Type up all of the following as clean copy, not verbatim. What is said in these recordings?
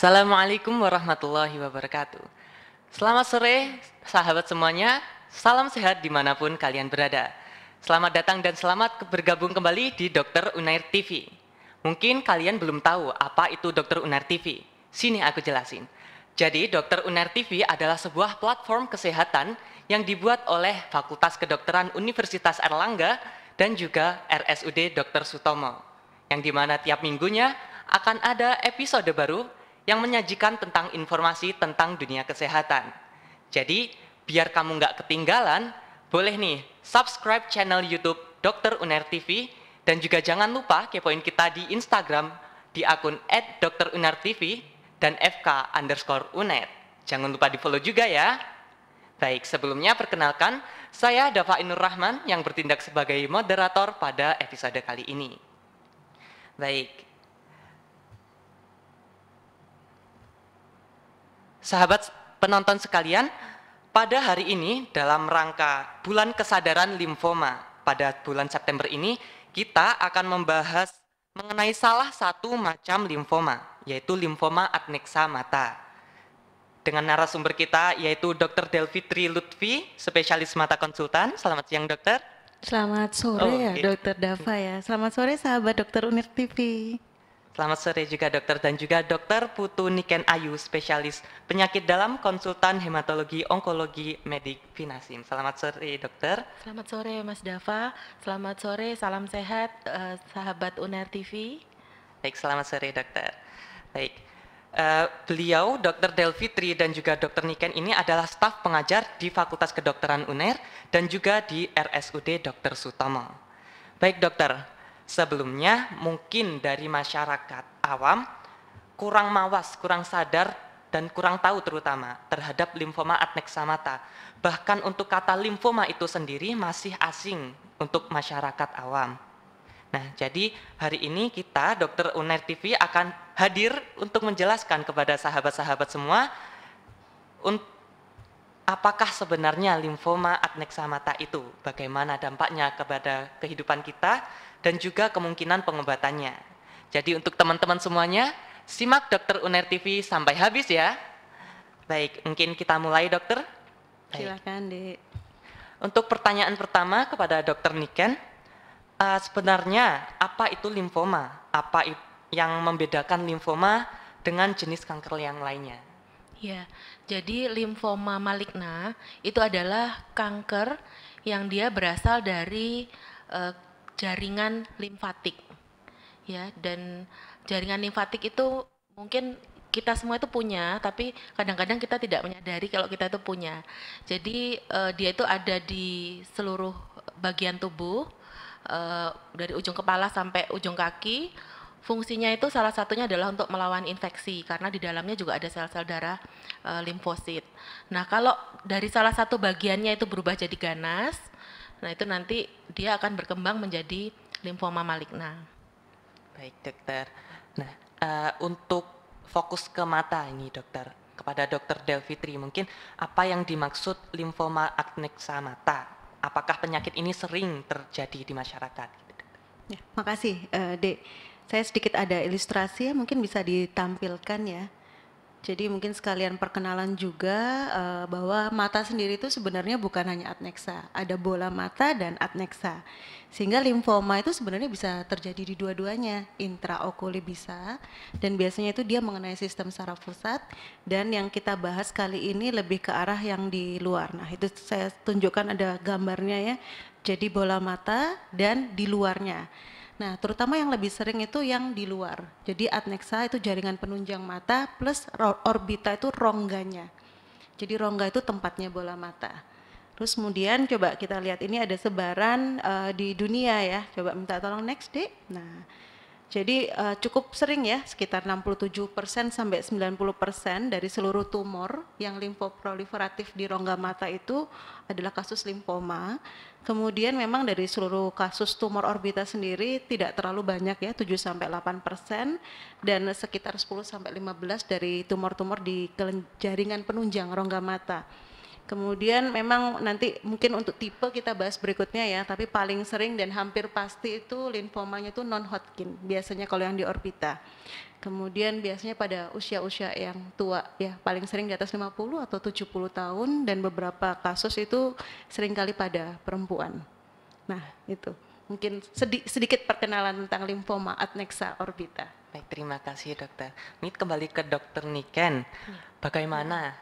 Assalamualaikum warahmatullahi wabarakatuh. Selamat sore sahabat semuanya, salam sehat dimanapun kalian berada. Selamat datang dan selamat bergabung kembali di Dr. Unair TV. Mungkin kalian belum tahu apa itu Dr. Unair TV. Sini aku jelasin. Jadi Dr. Unair TV adalah sebuah platform kesehatan yang dibuat oleh Fakultas Kedokteran Universitas Airlangga dan juga RSUD Dr. Sutomo. Yang dimana tiap minggunya akan ada episode baru yang menyajikan tentang informasi tentang dunia kesehatan. Jadi, biar kamu nggak ketinggalan, boleh nih subscribe channel YouTube Dr. Unair TV dan juga jangan lupa kepoin kita di Instagram di akun @drunartv dan fk_unair. Jangan lupa di follow juga ya. Baik, sebelumnya perkenalkan, saya Dava Inur Rahman yang bertindak sebagai moderator pada episode kali ini. Baik. Sahabat penonton sekalian, pada hari ini dalam rangka Bulan Kesadaran Limfoma pada bulan September ini, kita akan membahas mengenai salah satu macam limfoma, yaitu limfoma adnexa mata. Dengan narasumber kita yaitu Dr. Delfitri Lutfi, spesialis mata konsultan. Selamat siang, dokter. Selamat sore Dokter Dava ya. Selamat sore sahabat Dr. Unair TV. Selamat sore juga dokter dan juga Dr. Putu Niken Ayu, spesialis penyakit dalam konsultan hematologi onkologi medik Vinasim. Selamat sore dokter. Selamat sore Mas Dava, selamat sore, salam sehat sahabat Unair TV. Baik, selamat sore dokter. Baik, beliau Dr. Delfitri dan juga Dr. Niken ini adalah staf pengajar di Fakultas Kedokteran Unair dan juga di RSUD Dr. Sutomo. Baik dokter, sebelumnya mungkin dari masyarakat awam kurang mawas, kurang sadar, dan kurang tahu terutama terhadap limfoma adnexa mata. Bahkan untuk kata limfoma itu sendiri masih asing untuk masyarakat awam. Nah, jadi hari ini kita Dr. Unair TV akan hadir untuk menjelaskan kepada sahabat-sahabat semua apakah sebenarnya limfoma adnexa mata itu, bagaimana dampaknya kepada kehidupan kita, dan juga kemungkinan pengobatannya. Jadi untuk teman-teman semuanya, simak Dr. Unair TV sampai habis ya. Baik, mungkin kita mulai dokter. Silakan Dek. Untuk pertanyaan pertama kepada Dr. Niken, sebenarnya apa itu limfoma? Apa yang membedakan limfoma dengan jenis kanker yang lainnya? Ya, jadi limfoma maligna itu adalah kanker yang dia berasal dari jaringan limfatik, ya. Dan jaringan limfatik itu mungkin kita semua itu punya, tapi kadang-kadang kita tidak menyadari kalau kita itu punya. Jadi dia itu ada di seluruh bagian tubuh, dari ujung kepala sampai ujung kaki. Fungsinya itu salah satunya adalah untuk melawan infeksi karena di dalamnya juga ada sel-sel darah limfosit. Nah, kalau dari salah satu bagiannya itu berubah jadi ganas, nah itu nanti dia akan berkembang menjadi limfoma maligna. Baik dokter. Nah, untuk fokus ke mata ini dokter, kepada Dr. Delfitri mungkin apa yang dimaksud limfoma adnexa mata? Apakah penyakit ini sering terjadi di masyarakat? Ya, makasih Dek. Saya sedikit ada ilustrasi ya, mungkin bisa ditampilkan ya. Jadi mungkin sekalian perkenalan juga bahwa mata sendiri itu sebenarnya bukan hanya adnexa, ada bola mata dan adnexa. Sehingga limfoma itu sebenarnya bisa terjadi di dua-duanya, intraokuli bisa, dan biasanya itu dia mengenai sistem saraf pusat, dan yang kita bahas kali ini lebih ke arah yang di luar. Nah itu saya tunjukkan ada gambarnya ya, jadi bola mata dan di luarnya. Nah, terutama yang lebih sering itu yang di luar. Jadi adnexa itu jaringan penunjang mata plus orbita itu rongganya. Jadi rongga itu tempatnya bola mata. Terus kemudian coba kita lihat ini ada sebaran di dunia ya. Coba minta tolong next Dek. Nah, jadi cukup sering ya, sekitar 67% sampai 90% dari seluruh tumor yang limfoproliferatif di rongga mata itu adalah kasus limfoma. Kemudian memang dari seluruh kasus tumor orbita sendiri tidak terlalu banyak ya, 7-8%, dan sekitar 10-15 dari tumor-tumor di jaringan penunjang rongga mata. Kemudian memang nanti mungkin untuk tipe kita bahas berikutnya ya, tapi paling sering dan hampir pasti itu limfomanya itu non-Hodgkin, biasanya kalau yang di orbita. Kemudian biasanya pada usia-usia yang tua ya, paling sering di atas 50 atau 70 tahun dan beberapa kasus itu seringkali pada perempuan. Nah, itu mungkin sedikit perkenalan tentang limfoma adnexa orbita. Baik, terima kasih dokter. Ini kembali ke dokter Niken. Bagaimana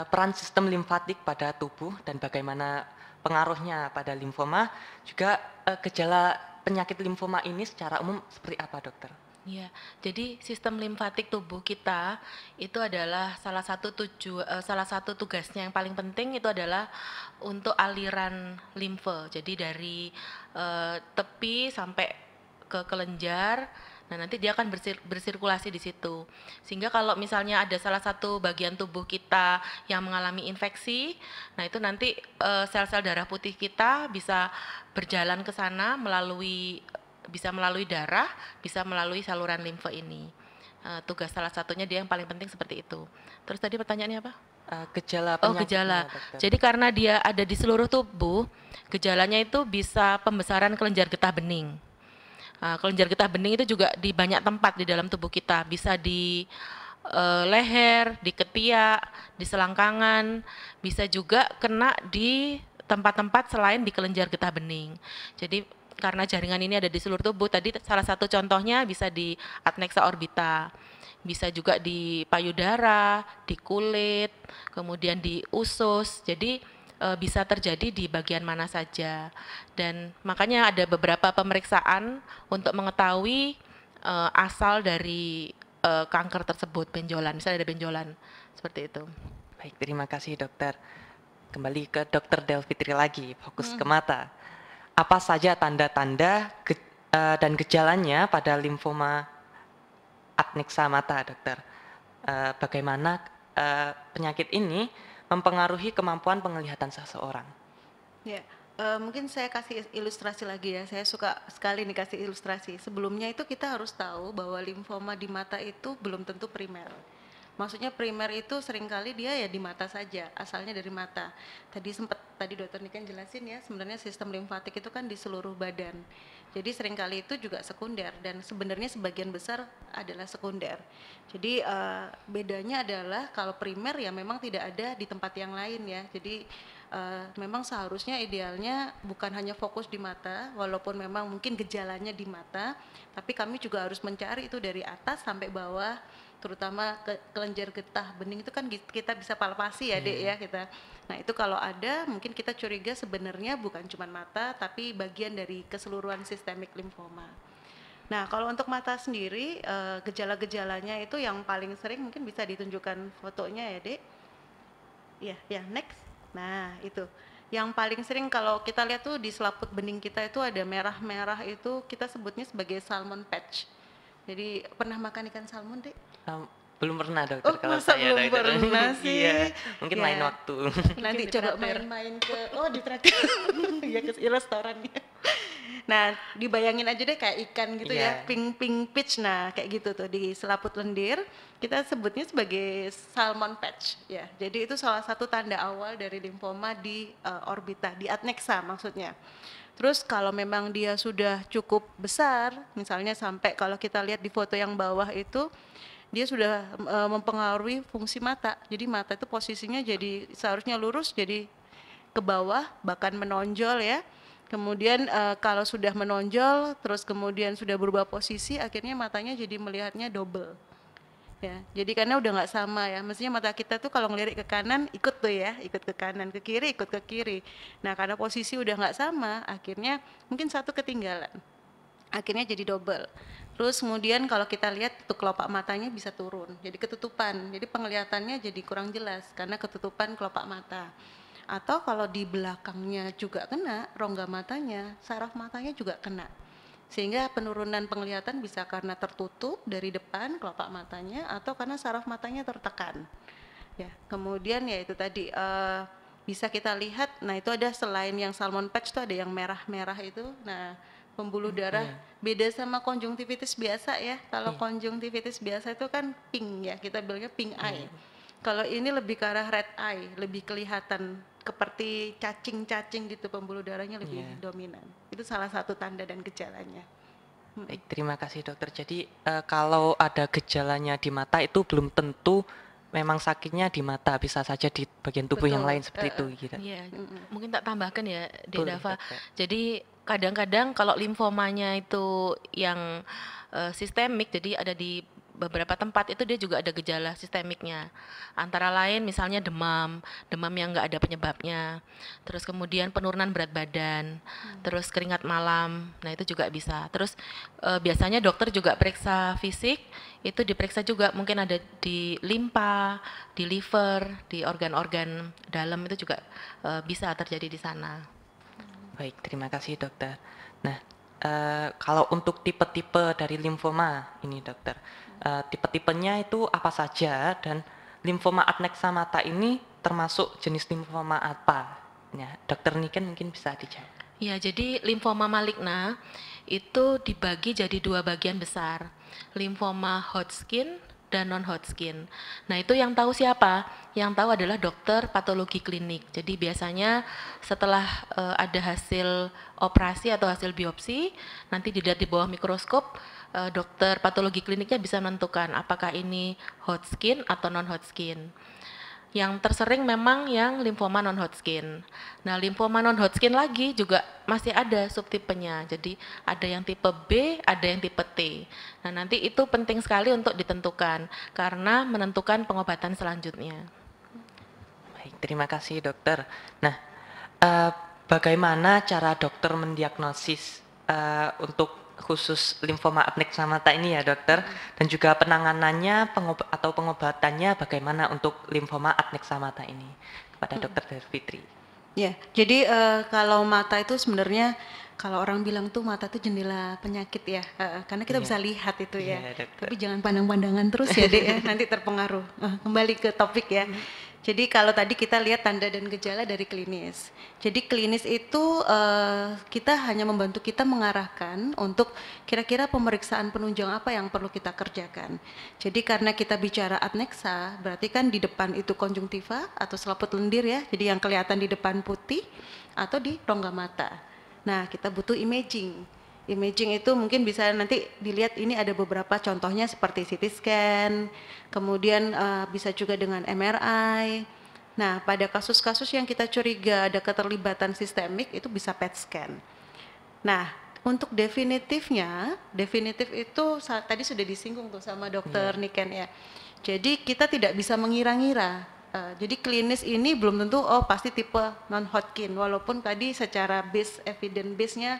peran sistem limfatik pada tubuh dan bagaimana pengaruhnya pada limfoma, juga gejala penyakit limfoma ini secara umum seperti apa dokter? Ya, jadi sistem limfatik tubuh kita itu adalah salah satu tugasnya yang paling penting itu adalah untuk aliran limfe. Jadi dari tepi sampai ke kelenjar. Nah, nanti dia akan bersirkulasi di situ. Sehingga kalau misalnya ada salah satu bagian tubuh kita yang mengalami infeksi, nah itu nanti sel-sel darah putih kita bisa berjalan ke sana bisa melalui darah, bisa melalui saluran limfe ini. Tugas salah satunya dia yang paling penting seperti itu. Terus tadi pertanyaannya apa? Gejala Gejala. dokter. Jadi karena dia ada di seluruh tubuh, gejalanya itu bisa pembesaran kelenjar getah bening. Kelenjar getah bening itu juga di banyak tempat di dalam tubuh kita, bisa di leher, di ketiak, di selangkangan, bisa juga kena di tempat-tempat selain di kelenjar getah bening. Jadi karena jaringan ini ada di seluruh tubuh, tadi salah satu contohnya bisa di adnexa orbita, bisa juga di payudara, di kulit, kemudian di usus. Jadi bisa terjadi di bagian mana saja, dan makanya ada beberapa pemeriksaan untuk mengetahui asal dari kanker tersebut, benjolan, misalnya ada benjolan, seperti itu. Baik, terima kasih dokter. Kembali ke dokter Delfitri lagi, fokus ke mata. Apa saja tanda-tanda dan gejalanya pada limfoma adnexa mata dokter? Bagaimana penyakit ini mempengaruhi kemampuan penglihatan seseorang? Ya, mungkin saya kasih ilustrasi lagi ya. Saya suka sekali nih kasih ilustrasi. Sebelumnya itu kita harus tahu bahwa limfoma di mata itu belum tentu primer. Maksudnya primer itu seringkali dia ya di mata saja, asalnya dari mata. Tadi dokter Niken jelasin ya, sebenarnya sistem limfatik itu kan di seluruh badan. Jadi seringkali itu juga sekunder dan sebenarnya sebagian besar adalah sekunder. Jadi bedanya adalah kalau primer ya memang tidak ada di tempat yang lain ya. Jadi memang seharusnya idealnya bukan hanya fokus di mata, walaupun memang mungkin gejalanya di mata, tapi kami juga harus mencari itu dari atas sampai bawah, terutama kelenjar getah bening itu kan kita bisa palpasi ya Dek ya kita. Nah itu kalau ada mungkin kita curiga sebenarnya bukan cuma mata tapi bagian dari keseluruhan sistemik limfoma. Nah kalau untuk mata sendiri gejala-gejalanya itu yang paling sering mungkin bisa ditunjukkan fotonya ya Dek. Ya next. Nah itu yang paling sering kalau kita lihat tuh di selaput bening kita itu ada merah-merah, itu kita sebutnya sebagai salmon patch. Jadi pernah makan ikan salmon Dek? Belum pernah dokter. Kalau masa saya belum dokter. pernah sih? Iya, mungkin Ya. lain waktu. Nanti Mungkin coba ditraktir. main-main ke di traktir. Ya ke restorannya. Nah, dibayangin aja deh kayak ikan gitu ya, Iya. pink pitch. Nah, kayak gitu tuh di selaput lendir kita sebutnya sebagai salmon patch ya. Jadi itu salah satu tanda awal dari limfoma di orbita, di adnexa maksudnya. Terus kalau memang dia sudah cukup besar, misalnya sampai kalau kita lihat di foto yang bawah itu, dia sudah mempengaruhi fungsi mata. Jadi mata itu posisinya jadi seharusnya lurus jadi ke bawah, bahkan menonjol ya. Kemudian kalau sudah menonjol, terus kemudian sudah berubah posisi, akhirnya matanya jadi melihatnya double. Ya, jadi karena udah nggak sama ya, mestinya mata kita tuh kalau ngelirik ke kanan ikut tuh ya, ikut ke kanan, ke kiri ikut ke kiri. Nah karena posisi udah nggak sama, akhirnya mungkin satu ketinggalan, akhirnya jadi double. Terus kemudian kalau kita lihat tuh kelopak matanya bisa turun, jadi ketutupan, jadi penglihatannya jadi kurang jelas karena ketutupan kelopak mata. Atau kalau di belakangnya juga kena, rongga matanya, saraf matanya juga kena. Sehingga penurunan penglihatan bisa karena tertutup dari depan kelopak matanya atau karena saraf matanya tertekan. Ya, kemudian ya itu tadi bisa kita lihat. Nah itu ada selain yang salmon patch itu ada yang merah-merah itu. Nah pembuluh darah beda sama konjungtivitis biasa ya. Kalau konjungtivitis biasa itu kan pink ya, kita bilangnya pink eye. Kalau ini lebih ke arah red eye, lebih kelihatan seperti cacing-cacing gitu, pembuluh darahnya lebih Iya. dominan. Itu salah satu tanda dan gejalanya. Baik, terima kasih dokter. Jadi kalau ada gejalanya di mata itu belum tentu memang sakitnya di mata, bisa saja di bagian tubuh yang Betul, lain seperti itu gitu. Iya, mungkin tak tambahkan ya, Dek Boleh, Dava. dokter. Jadi kadang-kadang kalau limfomanya itu yang sistemik, jadi ada di beberapa tempat itu dia juga ada gejala sistemiknya. Antara lain misalnya demam, demam yang nggak ada penyebabnya. Terus kemudian penurunan berat badan, terus keringat malam. Nah itu juga bisa. Terus biasanya dokter juga periksa fisik, itu diperiksa juga mungkin ada di limpa, di liver, di organ-organ dalam itu juga bisa terjadi di sana. Baik, terima kasih dokter. Nah, kalau untuk tipe-tipe dari limfoma ini dokter, tipe-tipenya itu apa saja dan limfoma adnexa mata ini termasuk jenis limfoma apa? Ya, dokter Niken mungkin bisa dijawab. Ya, jadi limfoma maligna itu dibagi jadi dua bagian besar, limfoma Hodgkin dan non Hodgkin. Nah itu yang tahu siapa? Yang tahu adalah dokter patologi klinik. Jadi biasanya setelah ada hasil operasi atau hasil biopsi, nanti dilihat di bawah mikroskop, dokter patologi kliniknya bisa menentukan apakah ini Hodgkin atau non Hodgkin. Yang tersering memang yang limfoma non-Hodgkin. Nah, limfoma non-Hodgkin lagi juga masih ada subtipenya. Jadi ada yang tipe B, ada yang tipe T. Nah, nanti itu penting sekali untuk ditentukan karena menentukan pengobatan selanjutnya. Baik, terima kasih dokter. Nah, bagaimana cara dokter mendiagnosis untuk khusus limfoma adnexa mata ini ya dokter, dan juga penanganannya atau pengobatannya bagaimana untuk limfoma adnexa mata ini kepada dokter Fitri. Ya, jadi kalau mata itu sebenarnya kalau orang bilang tuh mata itu jendela penyakit ya, karena kita bisa lihat itu ya. Iya, dokter. Tapi jangan pandang-pandangan terus ya Dek ya, nanti terpengaruh. Kembali ke topik ya. Jadi kalau tadi kita lihat tanda dan gejala dari klinis. Jadi klinis itu kita hanya membantu kita mengarahkan untuk kira-kira pemeriksaan penunjang apa yang perlu kita kerjakan. Jadi karena kita bicara adnexa, berarti kan di depan itu konjungtiva atau selaput lendir ya. Jadi yang kelihatan di depan putih atau di rongga mata. Nah, kita butuh imaging. Imaging itu mungkin bisa nanti dilihat, ini ada beberapa contohnya seperti CT scan, kemudian bisa juga dengan MRI. Nah, pada kasus-kasus yang kita curiga ada keterlibatan sistemik itu bisa PET scan. Nah, untuk definitif itu tadi sudah disinggung tuh sama dokter Niken ya. Jadi kita tidak bisa mengira-ngira. Jadi klinis ini belum tentu pasti tipe non-Hodgkin, walaupun tadi secara evidence base-nya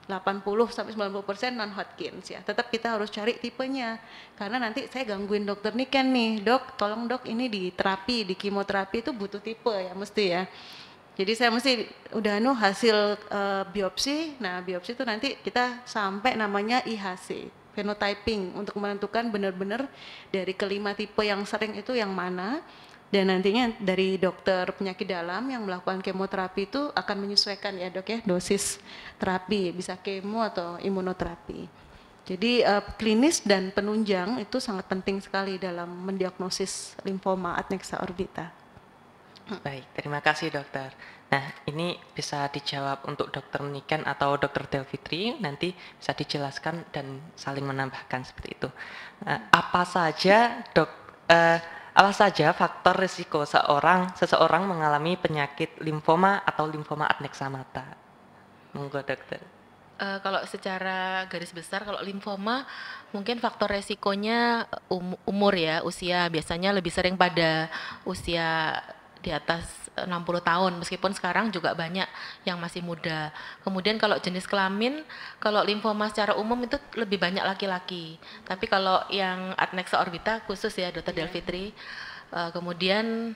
80-90% non-Hodgkin ya. Tetap kita harus cari tipenya. Karena nanti saya gangguin dokter Niken nih, dok, tolong dok ini di terapi, di kemoterapi itu butuh tipe ya mesti ya. Jadi saya mesti udah hasil biopsi. Nah, biopsi itu nanti kita sampai namanya IHC, phenotyping, untuk menentukan benar-benar dari kelima tipe yang sering itu yang mana. Dan nantinya dari dokter penyakit dalam yang melakukan kemoterapi itu akan menyesuaikan ya dok ya dosis terapi, bisa kemo atau imunoterapi. Jadi klinis dan penunjang itu sangat penting sekali dalam mendiagnosis limfoma adnexa orbita. Baik, terima kasih dokter. Nah, ini bisa dijawab untuk dokter Niken atau dokter Delfitri, nanti bisa dijelaskan dan saling menambahkan seperti itu. Apa saja faktor risiko seseorang mengalami penyakit limfoma atau limfoma adnexa mata? Monggo dokter. Kalau secara garis besar, kalau limfoma mungkin faktor resikonya umur ya, usia biasanya lebih sering pada usia di atas 60 tahun, meskipun sekarang juga banyak yang masih muda. Kemudian kalau jenis kelamin, kalau limfoma secara umum itu lebih banyak laki-laki. Tapi kalau yang adnexa orbita khusus ya Dr. Delfitri, kemudian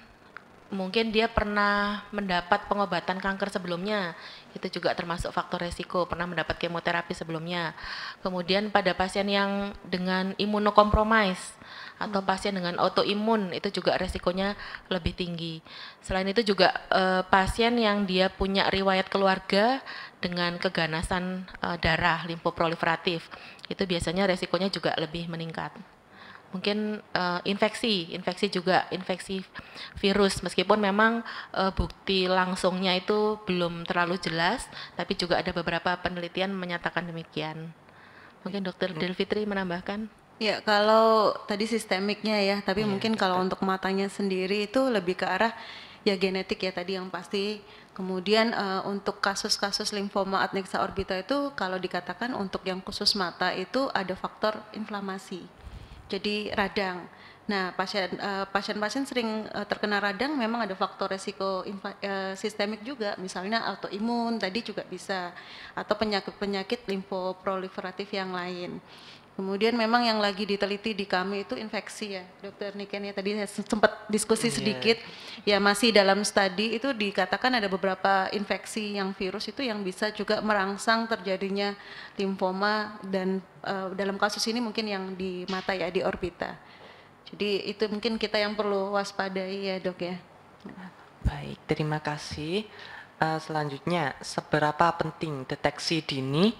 mungkin dia pernah mendapat pengobatan kanker sebelumnya, itu juga termasuk faktor resiko, pernah mendapat kemoterapi sebelumnya. Kemudian pada pasien yang dengan imunokompromis atau pasien dengan autoimun itu juga resikonya lebih tinggi. Selain itu juga pasien yang dia punya riwayat keluarga dengan keganasan darah limfoproliferatif, itu biasanya resikonya juga lebih meningkat. Mungkin infeksi juga, infeksi virus, meskipun memang bukti langsungnya itu belum terlalu jelas, tapi juga ada beberapa penelitian menyatakan demikian. Mungkin Dokter Delfitri menambahkan. Ya, kalau tadi sistemiknya ya, tapi Iya, mungkin kalau dokter. untuk matanya sendiri itu lebih ke arah ya genetik ya tadi yang pasti. Kemudian untuk kasus-kasus limfoma adnexa orbita itu kalau dikatakan untuk yang khusus mata itu ada faktor inflamasi. Jadi radang. Nah, pasien-pasien sering terkena radang memang ada faktor resiko sistemik juga, misalnya autoimun tadi juga bisa, atau penyakit-penyakit limfoproliferatif yang lain. Kemudian memang yang lagi diteliti di kami itu infeksi ya, Dokter Niken ya, tadi saya sempat diskusi sedikit, ya masih dalam studi itu dikatakan ada beberapa infeksi yang virus itu yang bisa juga merangsang terjadinya limfoma dan dalam kasus ini mungkin yang di mata ya, di orbita. Jadi itu mungkin kita yang perlu waspadai ya dok ya. Baik, terima kasih. Selanjutnya, seberapa penting deteksi dini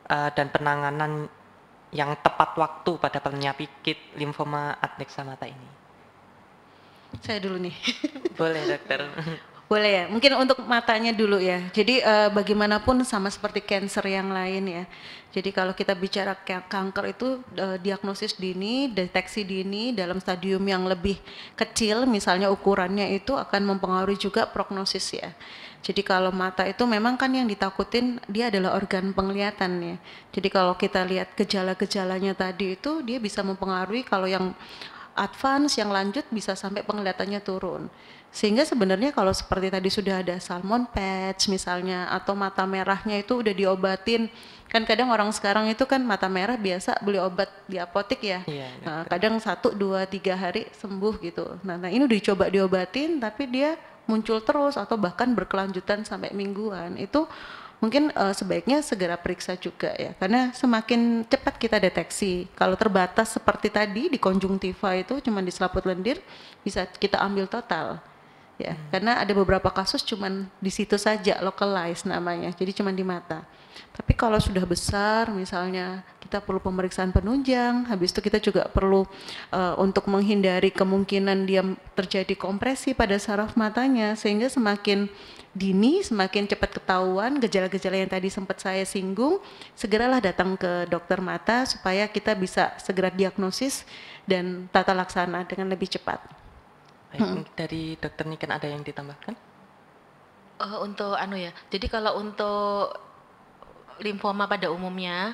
dan penanganan yang tepat waktu pada penyakit limfoma adnexa mata ini? Saya dulu nih. Boleh dokter. Boleh ya, mungkin untuk matanya dulu ya. Jadi bagaimanapun sama seperti cancer yang lain ya. Jadi kalau kita bicara kanker itu diagnosis dini, deteksi dini dalam stadium yang lebih kecil, misalnya ukurannya itu akan mempengaruhi juga prognosis ya. Jadi kalau mata itu memang kan yang ditakutin dia adalah organ penglihatan ya. Jadi kalau kita lihat gejala-gejalanya tadi itu dia bisa mempengaruhi kalau yang advance yang lanjut bisa sampai penglihatannya turun. Sehingga sebenarnya kalau seperti tadi sudah ada salmon patch misalnya atau mata merahnya itu udah diobatin, kan kadang orang sekarang itu kan mata merah biasa beli obat di apotek ya. Iya, Nah, kadang 1, 2, 3 hari sembuh gitu. Nah ini udah dicoba diobatin tapi dia muncul terus atau bahkan berkelanjutan sampai mingguan. Itu mungkin sebaiknya segera periksa juga ya, karena semakin cepat kita deteksi. Kalau terbatas seperti tadi di konjungtiva itu cuma di selaput lendir bisa kita ambil total ya, karena ada beberapa kasus cuman di situ saja localized namanya, jadi cuma di mata. Tapi kalau sudah besar misalnya kita perlu pemeriksaan penunjang, habis itu kita juga perlu untuk menghindari kemungkinan dia terjadi kompresi pada saraf matanya, sehingga semakin dini semakin cepat ketahuan gejala-gejala yang tadi sempat saya singgung, segeralah datang ke dokter mata supaya kita bisa segera diagnosis dan tata laksana dengan lebih cepat. Baik, dari dokter Niken ada yang ditambahkan? Untuk jadi kalau untuk limfoma pada umumnya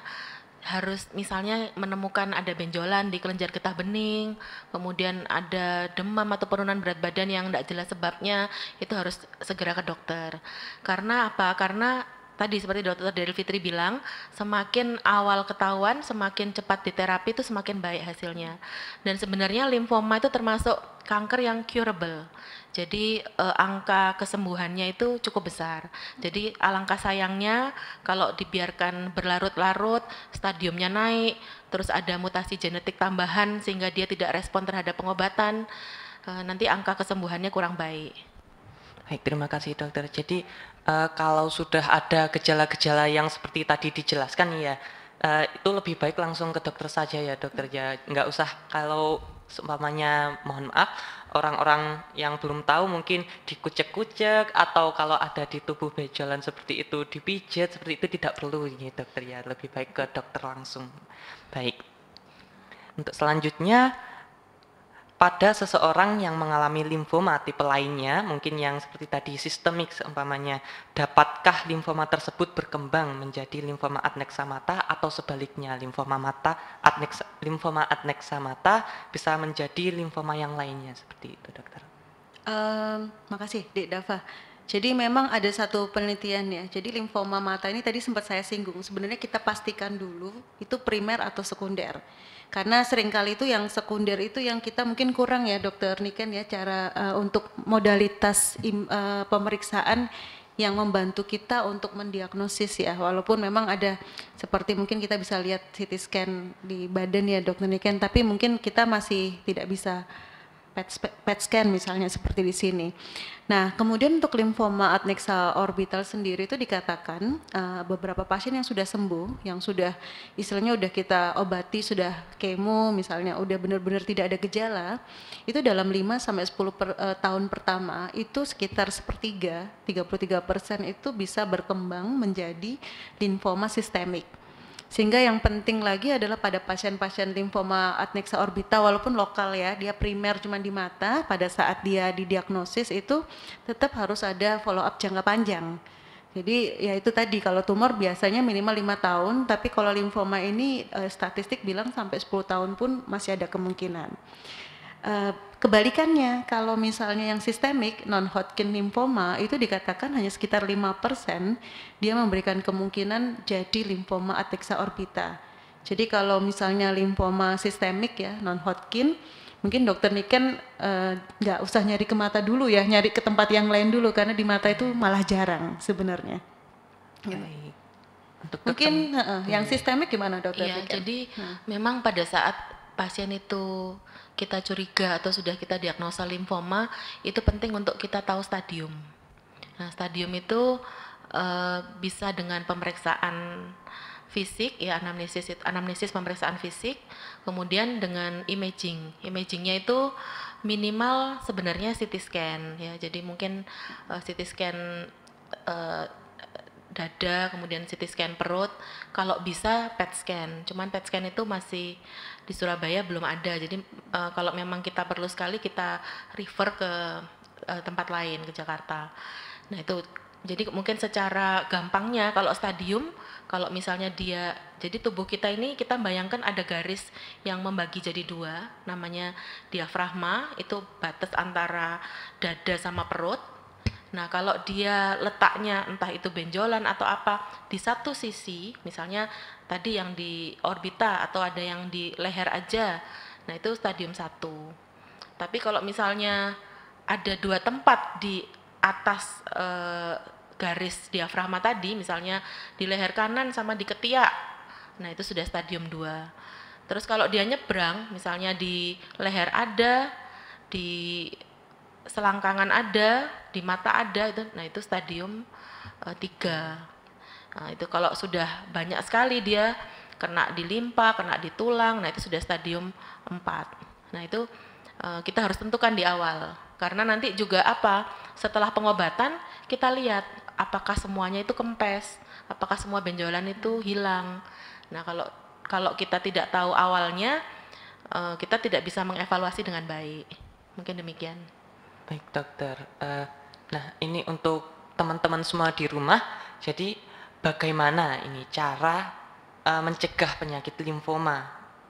harus misalnya menemukan ada benjolan di kelenjar getah bening, kemudian ada demam atau penurunan berat badan yang tidak jelas sebabnya, itu harus segera ke dokter. Karena apa? Karena tadi seperti Dokter Delfitri bilang, semakin awal ketahuan, semakin cepat diterapi itu semakin baik hasilnya. Dan sebenarnya limfoma itu termasuk kanker yang curable. Jadi angka kesembuhannya itu cukup besar. Jadi alangkah sayangnya kalau dibiarkan berlarut-larut, stadiumnya naik, terus ada mutasi genetik tambahan sehingga dia tidak respon terhadap pengobatan, nanti angka kesembuhannya kurang baik. Baik, terima kasih dokter. Jadi kalau sudah ada gejala-gejala yang seperti tadi dijelaskan ya, itu lebih baik langsung ke dokter saja ya dokter ya, nggak usah kalau seumpamanya mohon maaf orang-orang yang belum tahu mungkin dikucek-kucek atau kalau ada di tubuh benjolan seperti itu dipijat seperti itu tidak perlu ya dokter ya, lebih baik ke dokter langsung. Baik, untuk selanjutnya pada seseorang yang mengalami limfoma tipe lainnya, mungkin yang seperti tadi sistemik seumpamanya, dapatkah limfoma tersebut berkembang menjadi limfoma adnexa mata atau sebaliknya limfoma adnexa mata bisa menjadi limfoma yang lainnya seperti itu, dokter? Makasih, Dek Dava. Jadi memang ada satu penelitian ya. Jadi limfoma mata ini tadi sempat saya singgung. Sebenarnya kita pastikan dulu itu primer atau sekunder. Karena seringkali itu yang sekunder itu yang kita mungkin kurang ya dokter Niken ya, cara untuk modalitas pemeriksaan yang membantu kita untuk mendiagnosis ya. Walaupun memang ada seperti mungkin kita bisa lihat CT scan di badan ya dokter Niken, tapi mungkin kita masih tidak bisa PET scan misalnya seperti di sini. Nah, kemudian untuk limfoma adnexa orbital sendiri itu dikatakan beberapa pasien yang sudah sembuh, yang sudah istilahnya udah kita obati, sudah kemo misalnya, udah benar-benar tidak ada gejala, itu dalam 5 sampai 10 tahun pertama itu sekitar sepertiga, 33% itu bisa berkembang menjadi limfoma sistemik. Sehingga yang penting lagi adalah pada pasien-pasien limfoma adnexa orbita walaupun lokal ya, dia primer cuma di mata, pada saat dia didiagnosis itu tetap harus ada follow up jangka panjang. Jadi ya itu tadi, kalau tumor biasanya minimal 5 tahun, tapi kalau limfoma ini statistik bilang sampai 10 tahun pun masih ada kemungkinan. Kebalikannya, kalau misalnya yang sistemik non-Hodgkin lymphoma itu dikatakan hanya sekitar 5% dia memberikan kemungkinan jadi limfoma adnexa orbita. Jadi kalau misalnya limfoma sistemik ya non-Hodgkin, mungkin dokter Niken nggak usah nyari ke mata dulu ya, nyari ke tempat yang lain dulu karena di mata itu malah jarang sebenarnya. Baik. Untuk Mungkin yang sistemik gimana dokter Iya, Niken? jadi memang pada saat pasien itu kita curiga atau sudah kita diagnosa limfoma, itu penting untuk kita tahu stadium. Nah, stadium itu bisa dengan pemeriksaan fisik, ya anamnesis pemeriksaan fisik, kemudian dengan imaging. Imagingnya itu minimal sebenarnya CT scan, ya. Jadi mungkin CT scan dada, kemudian CT scan perut, kalau bisa PET scan. Cuman PET scan itu masih di Surabaya belum ada. Jadi kalau memang kita perlu sekali kita refer ke tempat lain, ke Jakarta. Nah itu, jadi mungkin secara gampangnya kalau stadium, kalau misalnya dia, jadi tubuh kita ini kita bayangkan ada garis yang membagi jadi dua, namanya diafragma, itu batas antara dada sama perut. Nah, kalau dia letaknya entah itu benjolan atau apa di satu sisi, misalnya tadi yang di orbita atau ada yang di leher aja, nah itu stadium 1. Tapi kalau misalnya ada 2 tempat di atas garis diafragma tadi, misalnya di leher kanan sama di ketiak, nah itu sudah stadium 2. Terus kalau dia nyebrang, misalnya di leher ada, di selangkangan ada, di mata ada, itu, nah itu stadium 3. Nah itu kalau sudah banyak sekali dia kena di limpa, kena di tulang, nah itu sudah stadium 4. Nah itu kita harus tentukan di awal, karena nanti juga apa, setelah pengobatan kita lihat apakah semuanya itu kempes, apakah semua benjolan itu hilang. Nah kalau kita tidak tahu awalnya, kita tidak bisa mengevaluasi dengan baik. Mungkin demikian. Baik dokter, nah ini untuk teman-teman semua di rumah, jadi bagaimana ini cara mencegah penyakit limfoma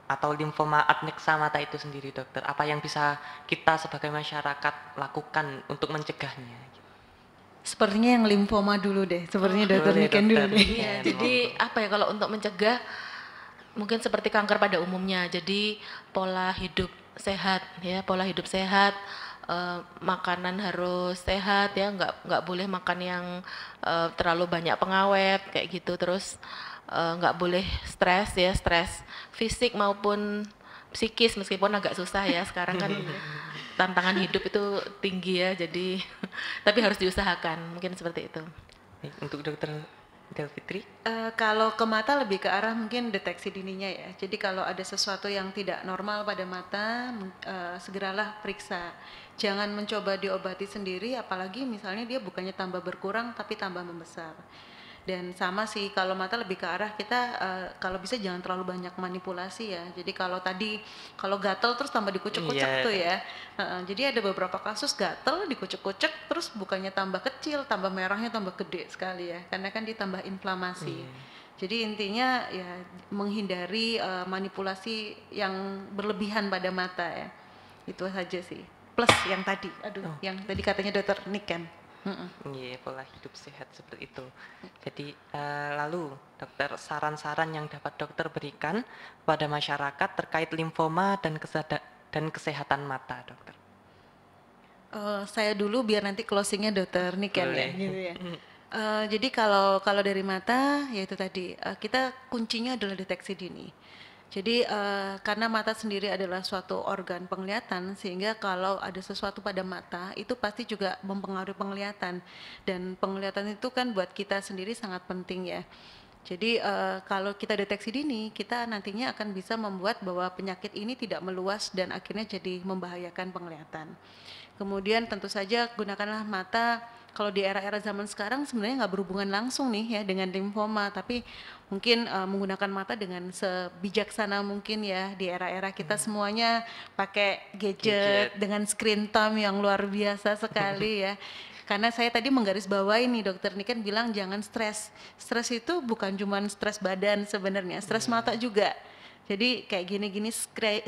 atau limfoma adnexa mata itu sendiri dokter? Apa yang bisa kita sebagai masyarakat lakukan untuk mencegahnya? Sepertinya yang limfoma dulu deh, sepertinya dokter Niken dulu deh. Iya, jadi apa ya, kalau untuk mencegah mungkin seperti kanker pada umumnya, jadi pola hidup sehat ya, pola hidup sehat. Makanan harus sehat ya, nggak boleh makan yang terlalu banyak pengawet kayak gitu. Terus nggak boleh stres ya, stres fisik maupun psikis, meskipun agak susah ya sekarang kan tantangan hidup itu tinggi ya, jadi tapi harus diusahakan, mungkin seperti itu. Untuk dokter Delfitri? Kalau ke mata lebih ke arah mungkin deteksi dininya ya. Jadi kalau ada sesuatu yang tidak normal pada mata, segeralah periksa. Jangan mencoba diobati sendiri, apalagi misalnya dia bukannya tambah berkurang tapi tambah membesar. Dan sama sih, kalau mata lebih ke arah kita kalau bisa jangan terlalu banyak manipulasi ya. Jadi kalau tadi kalau gatel terus tambah dikucek-kucek tuh ya. Jadi ada beberapa kasus gatel dikucek-kucek terus bukannya tambah kecil, tambah merahnya tambah gede sekali ya. Karena kan ditambah inflamasi. Jadi intinya ya menghindari manipulasi yang berlebihan pada mata ya. Itu saja sih. Plus yang tadi, yang tadi katanya dokter Niken. Iya, pola hidup sehat seperti itu. Jadi lalu dokter, saran-saran yang dapat dokter berikan pada masyarakat terkait limfoma dan kesehatan mata, dokter. Saya dulu biar nanti closingnya dokter Niken ya, gitu ya. Jadi kalau dari mata ya itu tadi kita kuncinya adalah deteksi dini. Jadi karena mata sendiri adalah suatu organ penglihatan, sehingga kalau ada sesuatu pada mata itu pasti juga mempengaruhi penglihatan, dan penglihatan itu kan buat kita sendiri sangat penting ya. Jadi kalau kita deteksi dini, kita nantinya akan bisa membuat bahwa penyakit ini tidak meluas dan akhirnya jadi membahayakan penglihatan. Kemudian tentu saja gunakanlah mata. Kalau di era-era zaman sekarang sebenarnya nggak berhubungan langsung nih ya dengan limfoma, tapi mungkin menggunakan mata dengan sebijaksana mungkin ya. Di era-era kita semuanya pakai gadget dengan screen time yang luar biasa sekali ya. Karena saya tadi menggarisbawahi nih, dokter ini kan bilang jangan stres. Stres itu bukan cuma stres badan sebenarnya, stres mata juga. Jadi kayak gini-gini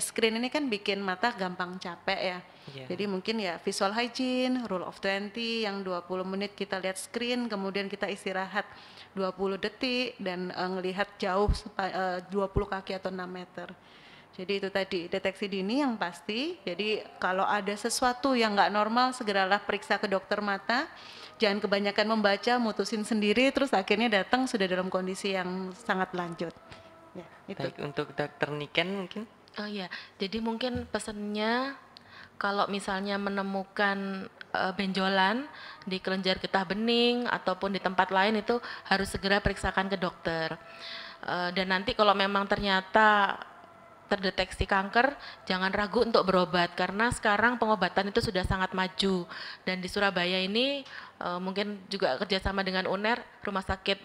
screen ini kan bikin mata gampang capek ya. Jadi mungkin ya visual hygiene, rule of 20 yang 20 menit kita lihat screen, kemudian kita istirahat 20 detik dan ngelihat jauh 20 kaki atau 6 meter. Jadi itu tadi, deteksi dini yang pasti. Jadi kalau ada sesuatu yang nggak normal, segeralah periksa ke dokter mata. Jangan kebanyakan membaca, mutusin sendiri, terus akhirnya datang sudah dalam kondisi yang sangat lanjut. Ya, itu. Baik, untuk dokter Niken mungkin? Oh iya, jadi mungkin pesannya kalau misalnya menemukan benjolan di kelenjar getah bening ataupun di tempat lain itu harus segera periksakan ke dokter. Dan nanti kalau memang ternyata terdeteksi kanker, jangan ragu untuk berobat karena sekarang pengobatan itu sudah sangat maju. Dan di Surabaya ini mungkin juga kerjasama dengan UNER, Rumah Sakit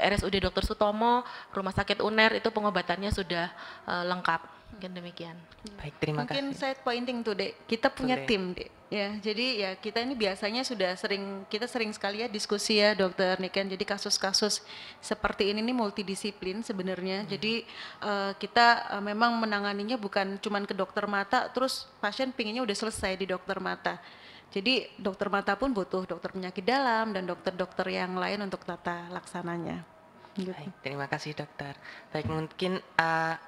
RSUD Dr. Sutomo, Rumah Sakit UNER itu pengobatannya sudah lengkap. Mungkin demikian. Baik, terima Mungkin kasih. saya pointing tuh Dek, kita punya Boleh. tim Dek. Ya, jadi ya kita ini biasanya sudah kita sering sekali ya diskusi ya dokter Niken. Jadi kasus-kasus seperti ini nih multidisiplin sebenarnya. Jadi kita memang menanganinya bukan cuman ke dokter mata, terus pasien pinginnya udah selesai di dokter mata. Jadi dokter mata pun butuh dokter penyakit dalam dan dokter-dokter yang lain untuk tata laksananya. Gitu. Baik, terima kasih dokter. Baik, mungkin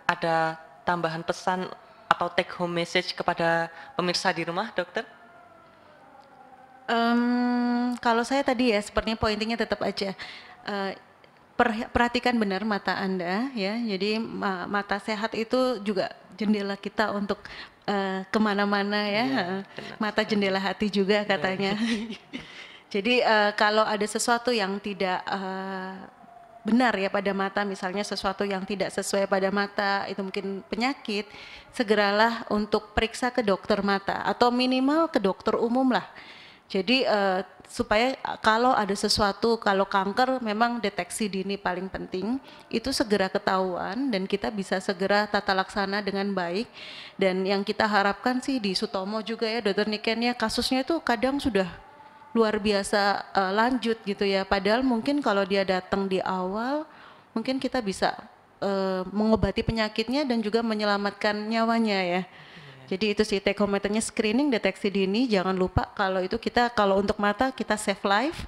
ada tambahan pesan atau take home message kepada pemirsa di rumah, dokter? Kalau saya tadi ya, sepertinya pointingnya tetap aja. Perhatikan benar mata Anda ya. Jadi mata sehat itu juga jendela kita untuk kemana-mana ya. Mata jendela hati juga katanya. Jadi kalau ada sesuatu yang tidak benar ya pada mata, misalnya sesuatu yang tidak sesuai pada mata, itu mungkin penyakit, segeralah untuk periksa ke dokter mata atau minimal ke dokter umum lah. Jadi supaya kalau ada sesuatu, kalau kanker memang deteksi dini paling penting, itu segera ketahuan dan kita bisa segera tata laksana dengan baik. Dan yang kita harapkan sih di Sutomo juga ya dokter Niken ya, kasusnya itu kadang sudah luar biasa lanjut gitu ya. Padahal mungkin kalau dia datang di awal, mungkin kita bisa mengobati penyakitnya dan juga menyelamatkan nyawanya ya. Jadi itu sih take home method-nya, screening, deteksi dini. Jangan lupa kalau itu kita, kalau untuk mata kita save life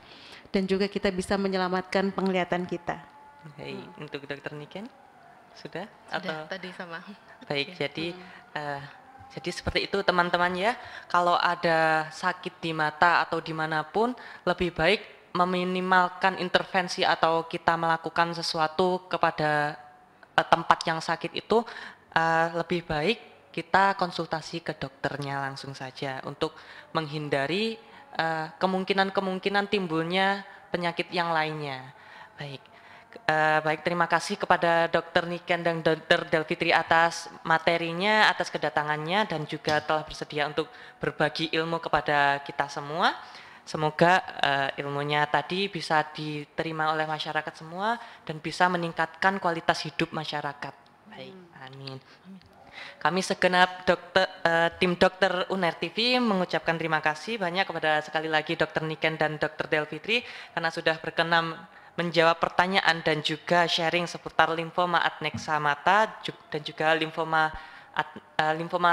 dan juga kita bisa menyelamatkan penglihatan kita. Baik, untuk dokter Niken sudah? Sudah, tadi sama. Baik, jadi seperti itu teman-teman ya. Kalau ada sakit di mata atau dimanapun, lebih baik meminimalkan intervensi atau kita melakukan sesuatu kepada tempat yang sakit itu, lebih baik kita konsultasi ke dokternya langsung saja untuk menghindari kemungkinan-kemungkinan timbulnya penyakit yang lainnya. Baik, terima kasih kepada Dr. Niken dan Dr. Delfitri atas materinya, atas kedatangannya, dan juga telah bersedia untuk berbagi ilmu kepada kita semua. Semoga ilmunya tadi bisa diterima oleh masyarakat semua dan bisa meningkatkan kualitas hidup masyarakat. Baik, amin. Kami segenap tim dokter UNER TV mengucapkan terima kasih banyak kepada sekali lagi Dr. Niken dan Dr. Delfitri karena sudah berkenan menjawab pertanyaan dan juga sharing seputar limfoma adnexa mata dan juga limfoma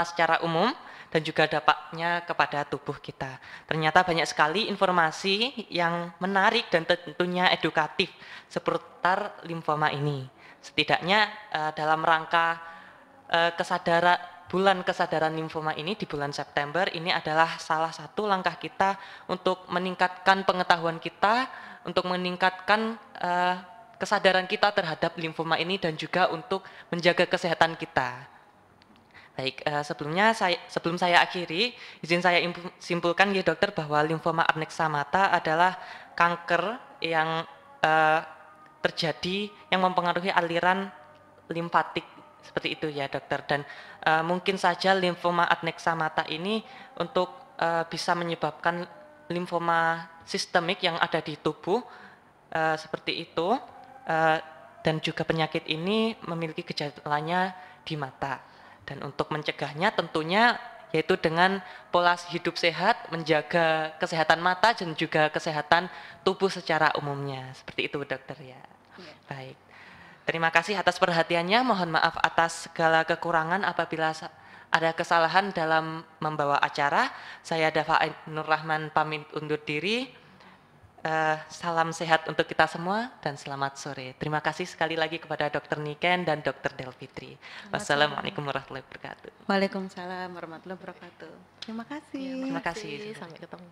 secara umum dan juga dampaknya kepada tubuh kita. Ternyata banyak sekali informasi yang menarik dan tentunya edukatif seputar limfoma ini. Setidaknya dalam rangka bulan kesadaran limfoma ini di bulan September ini adalah salah satu langkah kita untuk meningkatkan pengetahuan kita, untuk meningkatkan kesadaran kita terhadap limfoma ini dan juga untuk menjaga kesehatan kita. Baik, sebelum saya akhiri, izin saya simpulkan ya dokter bahwa limfoma adneksa mata adalah kanker yang terjadi yang mempengaruhi aliran limfatik seperti itu ya dokter. Dan mungkin saja limfoma adneksa mata ini untuk bisa menyebabkan limfoma sistemik yang ada di tubuh seperti itu, dan juga penyakit ini memiliki gejalanya di mata. Dan untuk mencegahnya tentunya yaitu dengan pola hidup sehat, menjaga kesehatan mata dan juga kesehatan tubuh secara umumnya. Seperti itu dokter ya. Baik. Terima kasih atas perhatiannya. Mohon maaf atas segala kekurangan apabila ada kesalahan dalam membawa acara. Saya Dafa Nur Rahman pamit undur diri. Salam sehat untuk kita semua dan selamat sore. Terima kasih sekali lagi kepada Dr. Niken dan Dr. Delfitri. Wassalamualaikum warahmatullahi wabarakatuh. Waalaikumsalam warahmatullahi wabarakatuh. Terima kasih. Terima kasih. Sampai ketemu.